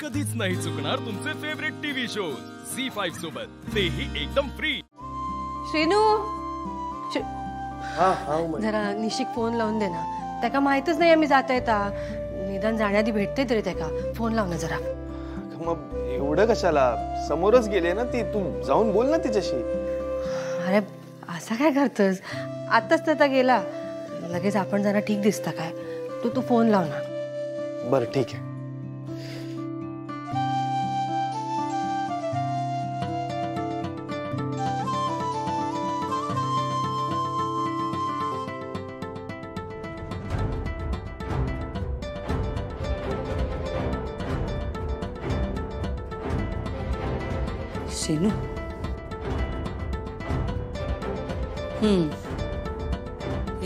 कधीच नाही चुकणार तुमचे फेवरेट टीव्ही शोज झी5 सोबत, तेही एकदम फ्री। श्रीनू जरा निशिक फोन लावून दे ना, त्याका माहितच नाही आम्ही जाता येता, निदान जाण्याआधी भेटते तरी त्याका फोन लाव ना जरा। मग एवढं कशाला, समोरच गेले ना ती, तू जाऊन बोल ना तिच्याशी। अरे असं काय करतस, आताच तर गेला, लगेच आपण जरा ठीक दिसता काय, तू फोन लाव ना। बरं ठीक आहे। शेनू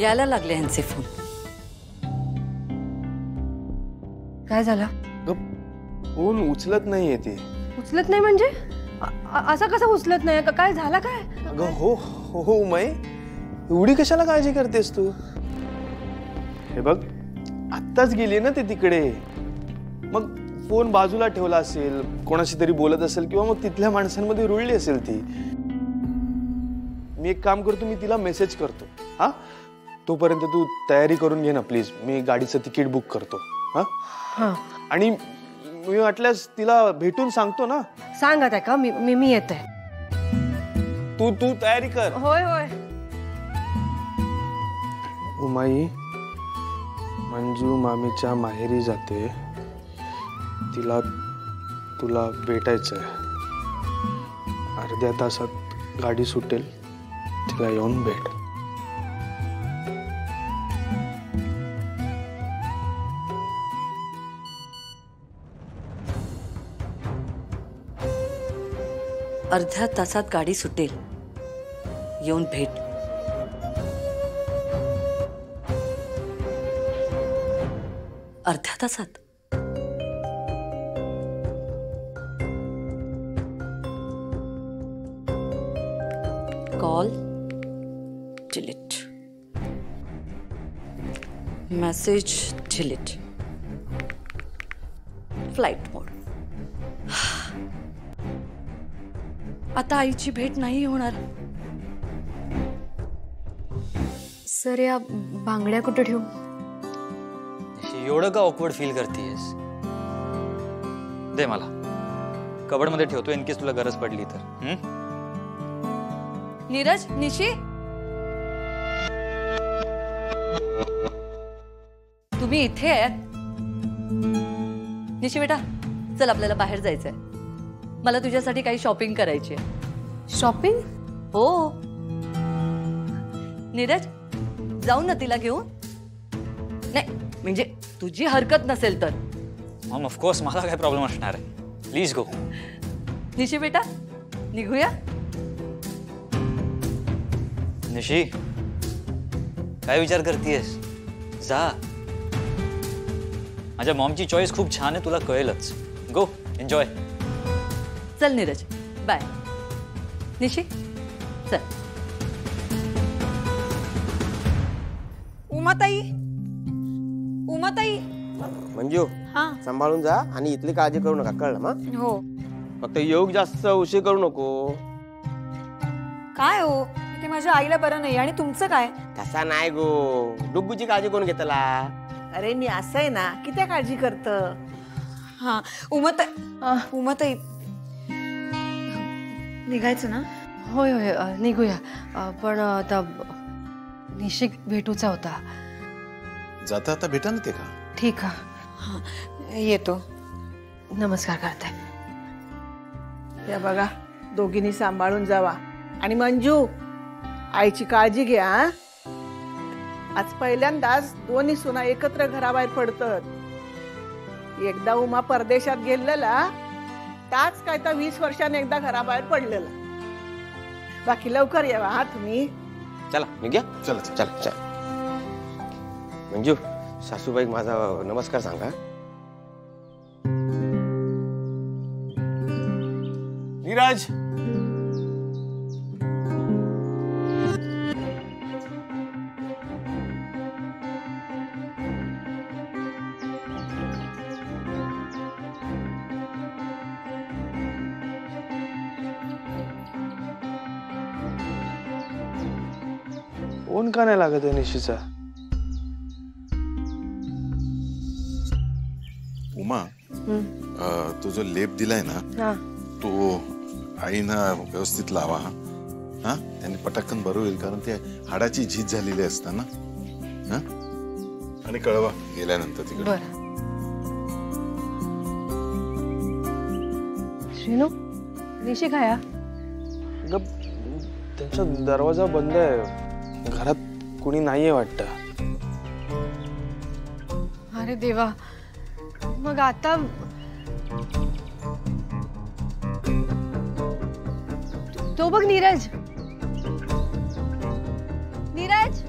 यायला लागले यांचे फोन। काय झालं? फोन उचलत नाहीये ती। उचलत नाही म्हणजे असं कसं उचलत नाही, काय झालं काय? अगं हो हो मै, एवढी कशाला काळजी करतेस तू? हे बघ, आत्ताच गेली ना ती तिकडे, मग फोन बाजूला ठेवला असेल, कोणाशी तरी बोलत असेल किंवा मग तिथल्या माणसांमध्ये रुळली असेल ती। मी एक काम करतो, मी तिला मेसेज करतो। हा, तोपर्यंत तू तयारी करून घे ना प्लीज, मी गाडीचं तिकीट बुक करतो। हा, आणि मी वाटल्यास तिला भेटून सांगतो ना। सांगा त्या का, मी येते। तू तयारी कर। होय होय। उमाई, मंजू मामीच्या माहेरी जाते, तिला तुला भेटायचंय। अर्ध्या तासात गाडी सुटेल, तिला येऊन भेट। अर्ध्या तासात गाडी सुटेल, येऊन भेट। अर्ध्या तासात? Call delete, message delete, flight mode. आता आईची भेट नाही होणार। सर या बांगड्या कुठे ठेवू? एवढं का ऑकवर्ड फील करतेस? दे मला, कबड मध्ये ठेवतो इन केस तुला गरज पडली तर। नीरज, निशी, तुम्ही इथे आहेत? निशी बेटा, चल आपल्याला बाहेर जायचंय, मला तुझ्यासाठी काही शॉपिंग करायची आहे। शॉपिंग? हो। नीरज, जाऊ ना तिला घेऊन? नाही म्हणजे तुझी हरकत नसेल तर। मॉम ऑफ कोर्स मला काय प्रॉब्लेम असणार आहे, प्लीज गो। निशी बेटा, निघूया? निशी, काय विचार करतेस? जा, माझ्या मॉमची चॉईस खूप छान आहे, तुला कळेलच। गो, एन्जॉय। चल नीरज, बाय। निशी, चल। उमाताई, उमाताई। मंजू, सांभाळून जा आणि इथली काळजी करू नका, कळलं ना? हो। फक्त योग जास्त उशीर करू नको। काय हो, इथे माझ्या आईला बरं नाही, आणि तुमचं काय? तसा नाही गो, डुग्गूची काळजी कोण घेतला? अरे मी असं आहे ना, किती काळजी करत। हा, उमाताई निघायचं ना? होय होय, निघूया, पण आता निशिक भेटूचा होता। जाता आता भेटा ना ते का? ठीक आहे। हा, येतो। नमस्कार करते। या बघा, दोघींनी सांभाळून जावा, आणि मंजू आईची काळजी घ्या। आज पहिल्यांदाच दोन्ही सुना एकत्र घराबाहेर पडतात। एकदा उमा परदेशात गेलेला, त्याच काय तर 20 वर्षांनी एकदा घराबाहेर पडलेला। बाकी लवकर यावा हा तुम्ही। चला निघ्या, चला चला चला। मंजू, सासूबाई माझा नमस्कार सांगा। नीरज, फोन का नाही लागत आहे निशीचा? उमा, तो जो लेप दिलाय ना हा तो आईना व्यवस्थित लावा. हा, त्याने पटकन बरं होईल, कारण ते हाडाची झीज झालेली असता ना. हा, आणि कळवा गेल्यानंतर तिकडे. बरं. श्रीनू, निशी खाया. गप, त्यांचा दरवाजा बंद आहे, घरात कुणी नाहीये वाटतं. अरे देवा, मग आता तो बघ नीरज. नीरज,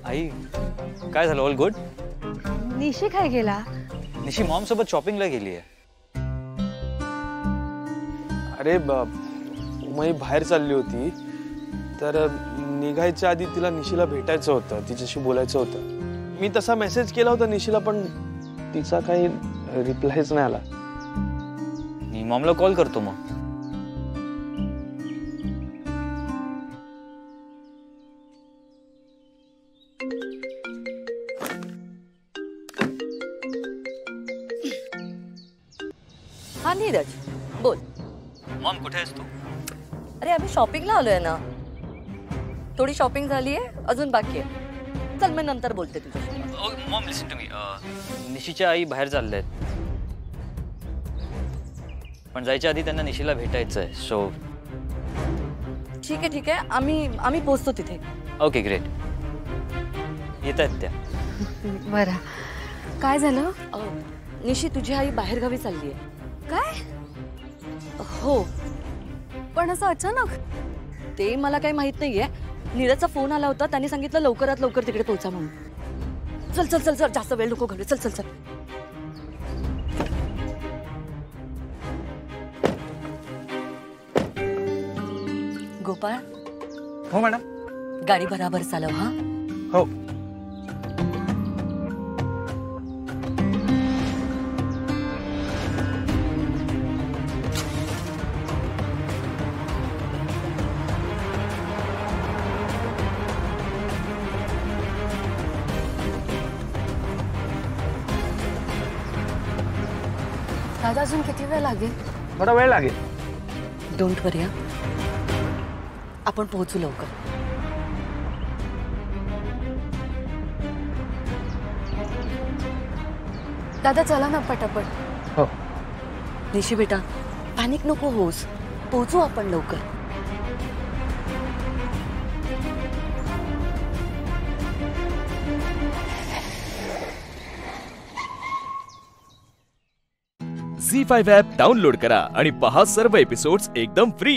आई काय झालं? All good? निशी काय गेला? निशी मॉम सोबत शॉपिंगला गेली आहे. अरे उमाई बाहेर चालली होती, तर निघायच्या आधी तिला निशीला भेटायचं होतं, तिच्याशी बोलायचं होतं. मी तसा मेसेज केला होता निशीला, पण तिचा काही रिप्लायच नाही आला. मी मॉमला कॉल करतो मग. हा नीरज, बोल. मॉम कुठे आहेस तू? अरे आम्ही शॉपिंगला आलोय ना. थोडी शॉपिंग झालीये, अजून बाकी आहे. चल मी नंतर बोलते तुझ्याशी. Maugham listen to me. निशीच्या आई बाहेर चालल्या आहेत, पण जायच्या आधी त्यांना निशीला भेटायचं आहे. सो ठीक आहे, आम्ही पोहोचतो तिथे. Okay great. येत आहेत त्या. बरं, काय झालं? निशी, तुझी आई बाहेरगावी चालली आहे. काय? हो, पण असं अचानक? ते मला काही माहित नाहीये. नीरजचा फोन आला होता, त्यांनी सांगितलं लवकरात लवकर तिकडे पोहोचा म्हणून. चल चल चल चल, जास्त वेळ नको घालू. चल चल चल. गोपाळ. हो मॅडम. गाडी बराबर चालव. हा हो. दादा, अजून किती वेळ लागेल? थोडा वेळ लागेल. डोंट वरी, आपण पोहोचू लवकर. दादा चला ना पटापट. हो. निशी बेटा, पॅनिक नको होस. पोहोचू आपण लवकर. झी5 ॲप डाउनलोड करा आणि पहा सर्व एपिसोड्स एकदम फ्री.